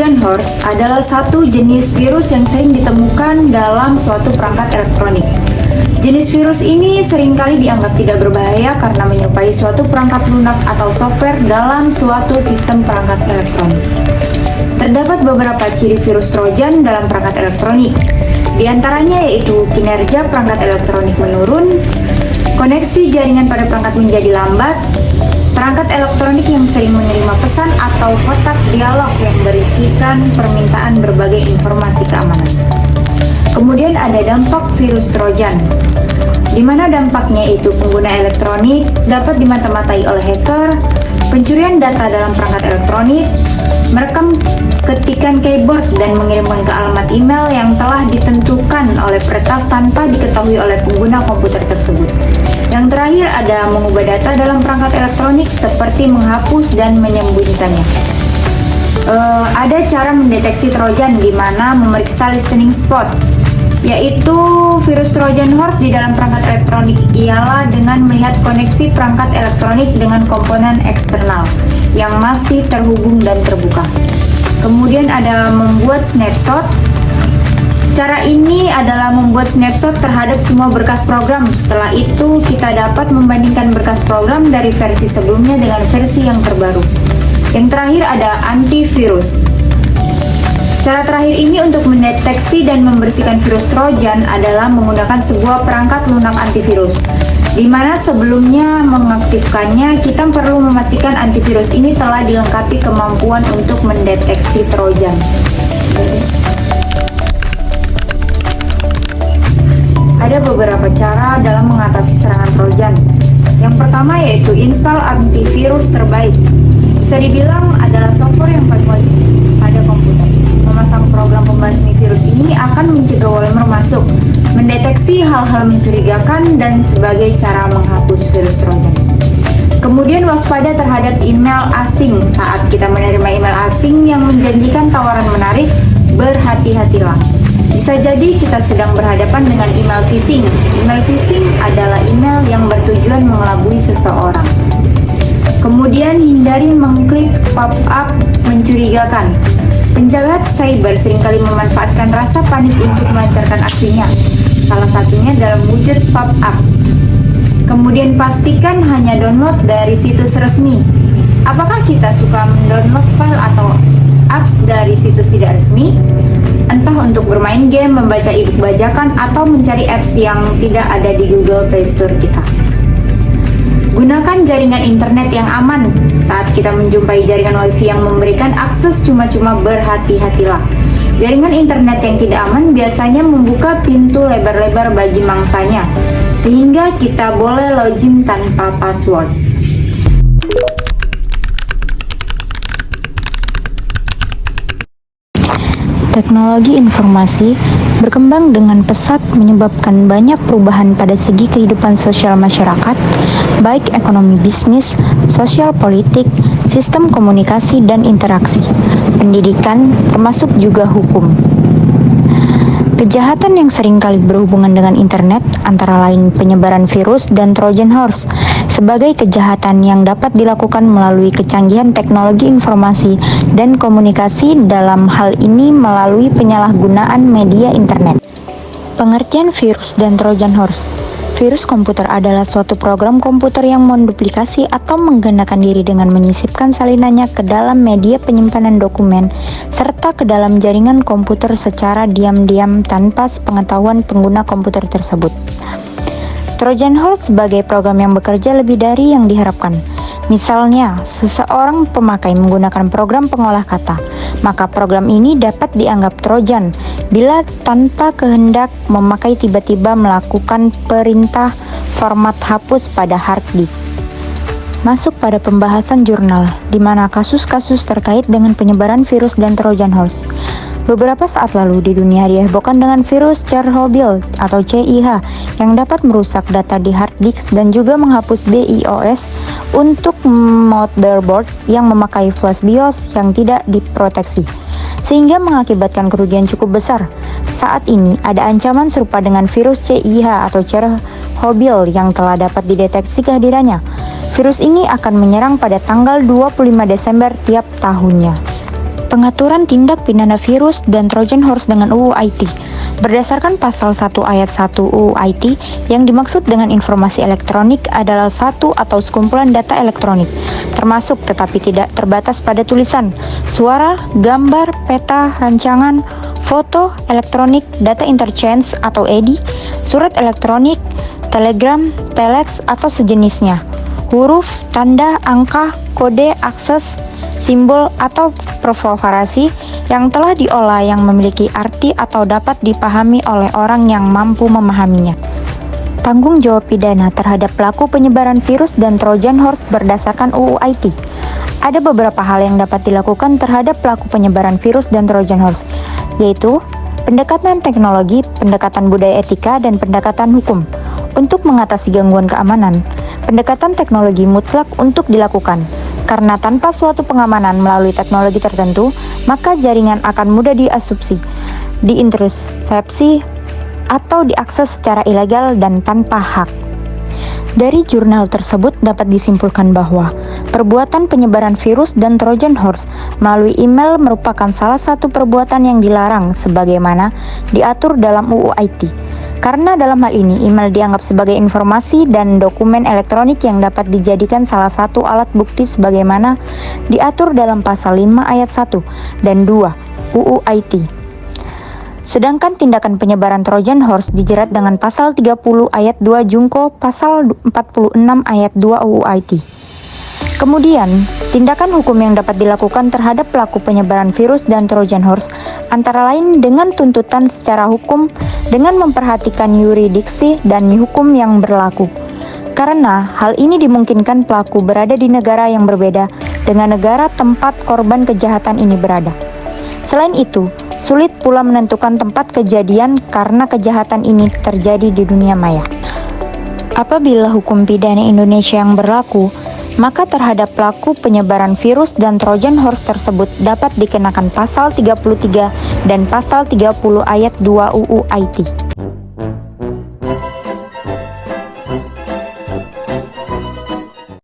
Trojan Horse adalah satu jenis virus yang sering ditemukan dalam suatu perangkat elektronik. Jenis virus ini seringkali dianggap tidak berbahaya karena menyerupai suatu perangkat lunak atau software dalam suatu sistem perangkat elektronik. Terdapat beberapa ciri virus Trojan dalam perangkat elektronik. Di antaranya yaitu kinerja perangkat elektronik menurun, koneksi jaringan pada perangkat menjadi lambat, perangkat elektronik yang sering menerima pesan atau kotak dialog yang berisikan permintaan berbagai informasi keamanan. Kemudian ada dampak virus Trojan, di mana dampaknya itu pengguna elektronik dapat dimata-matai oleh hacker, pencurian data dalam perangkat elektronik, merekam ketikan keyboard dan mengirimkan ke alamat email yang telah ditentukan oleh peretas tanpa diketahui oleh pengguna komputer tersebut. Yang terakhir ada mengubah data dalam perangkat elektronik seperti menghapus dan menyembunyikannya. Ada cara mendeteksi Trojan di mana memeriksa listening spot, yaitu virus Trojan Horse di dalam perangkat elektronik ialah dengan melihat koneksi perangkat elektronik dengan komponen eksternal yang masih terhubung dan terbuka. Kemudian ada membuat snapshot. Cara ini adalah membuat snapshot terhadap semua berkas program. Setelah itu kita dapat membandingkan berkas program dari versi sebelumnya dengan versi yang terbaru. Yang terakhir ada antivirus. Cara terakhir ini untuk mendeteksi dan membersihkan virus Trojan adalah menggunakan sebuah perangkat lunak antivirus, di mana sebelumnya mengaktifkannya kita perlu memastikan antivirus ini telah dilengkapi kemampuan untuk mendeteksi Trojan. Ada beberapa cara dalam mengatasi serangan Trojan. Yang pertama yaitu install antivirus terbaik. Bisa dibilang adalah software yang paling wajib pada komputer. Memasang program pembasmi virus ini akan mencegah wormer masuk, mendeteksi hal-hal mencurigakan, dan sebagai cara menghapus virus Trojan. Kemudian waspada terhadap email asing. Saat kita menerima email asing yang menjanjikan tawaran menarik, berhati-hatilah. Bisa jadi kita sedang berhadapan dengan email phishing. Email phishing adalah email yang bertujuan mengelabui seseorang. Kemudian hindari mengklik pop-up mencurigakan. Penjahat cyber seringkali memanfaatkan rasa panik untuk melancarkan aksinya, salah satunya dalam wujud pop-up. Kemudian pastikan hanya download dari situs resmi. Apakah kita suka mendownload file atau apps dari situs tidak resmi? Entah untuk bermain game, membaca e-book bajakan, atau mencari apps yang tidak ada di Google Play Store kita. Gunakan jaringan internet yang aman. Saat kita menjumpai jaringan wifi yang memberikan akses cuma-cuma, berhati-hatilah. Jaringan internet yang tidak aman biasanya membuka pintu lebar-lebar bagi mangsanya, sehingga kita boleh login tanpa password. Teknologi informasi berkembang dengan pesat menyebabkan banyak perubahan pada segi kehidupan sosial masyarakat, baik ekonomi bisnis, sosial politik, sistem komunikasi dan interaksi, pendidikan, termasuk juga hukum. Kejahatan yang seringkali berhubungan dengan internet antara lain penyebaran virus dan Trojan Horse sebagai kejahatan yang dapat dilakukan melalui kecanggihan teknologi informasi dan komunikasi, dalam hal ini melalui penyalahgunaan media internet. Pengertian virus dan Trojan Horse. Virus komputer adalah suatu program komputer yang menduplikasi atau menggandakan diri dengan menyisipkan salinannya ke dalam media penyimpanan dokumen serta ke dalam jaringan komputer secara diam-diam tanpa sepengetahuan pengguna komputer tersebut. Trojan Horse sebagai program yang bekerja lebih dari yang diharapkan. Misalnya, seseorang pemakai menggunakan program pengolah kata, maka program ini dapat dianggap Trojan bila tanpa kehendak memakai tiba-tiba melakukan perintah format hapus pada hard disk. Masuk pada pembahasan jurnal, di mana kasus-kasus terkait dengan penyebaran virus dan Trojan Horse. Beberapa saat lalu di dunia dihebohkan dengan virus Chernobyl atau CIH yang dapat merusak data di hard disk dan juga menghapus BIOS untuk motherboard yang memakai flash BIOS yang tidak diproteksi, sehingga mengakibatkan kerugian cukup besar. Saat ini ada ancaman serupa dengan virus CIH atau Chernobyl yang telah dapat dideteksi kehadirannya. Virus ini akan menyerang pada tanggal 25 Desember tiap tahunnya. Pengaturan tindak pidana virus dan Trojan Horse dengan UU IT. Berdasarkan pasal 1 ayat 1 UU IT, yang dimaksud dengan informasi elektronik adalah satu atau sekumpulan data elektronik, termasuk tetapi tidak terbatas pada tulisan, suara, gambar, peta, rancangan, foto, elektronik, data interchange atau EDI, surat elektronik, telegram, telex atau sejenisnya, huruf, tanda, angka, kode, akses, simbol atau perforasi yang telah diolah yang memiliki arti atau dapat dipahami oleh orang yang mampu memahaminya. Tanggung jawab pidana terhadap pelaku penyebaran virus dan Trojan Horse berdasarkan UU IT. Ada beberapa hal yang dapat dilakukan terhadap pelaku penyebaran virus dan Trojan Horse, yaitu pendekatan teknologi, pendekatan budaya etika, dan pendekatan hukum. Untuk mengatasi gangguan keamanan, pendekatan teknologi mutlak untuk dilakukan. Karena tanpa suatu pengamanan melalui teknologi tertentu, maka jaringan akan mudah diasumsi, diintersepsi, atau diakses secara ilegal dan tanpa hak. Dari jurnal tersebut dapat disimpulkan bahwa perbuatan penyebaran virus dan Trojan Horse melalui email merupakan salah satu perbuatan yang dilarang sebagaimana diatur dalam UU IT. Karena dalam hal ini, email dianggap sebagai informasi dan dokumen elektronik yang dapat dijadikan salah satu alat bukti sebagaimana diatur dalam pasal 5 ayat 1 dan 2 UU IT. Sedangkan tindakan penyebaran Trojan Horse dijerat dengan pasal 30 ayat 2 Junko, pasal 46 ayat 2 UU IT. Kemudian, tindakan hukum yang dapat dilakukan terhadap pelaku penyebaran virus dan Trojan Horse antara lain dengan tuntutan secara hukum dengan memperhatikan yurisdiksi dan hukum yang berlaku. Karena hal ini dimungkinkan pelaku berada di negara yang berbeda dengan negara tempat korban kejahatan ini berada. Selain itu, sulit pula menentukan tempat kejadian karena kejahatan ini terjadi di dunia maya. Apabila hukum pidana Indonesia yang berlaku, maka terhadap pelaku penyebaran virus dan Trojan Horse tersebut dapat dikenakan pasal 33 dan pasal 30 ayat 2 UU IT.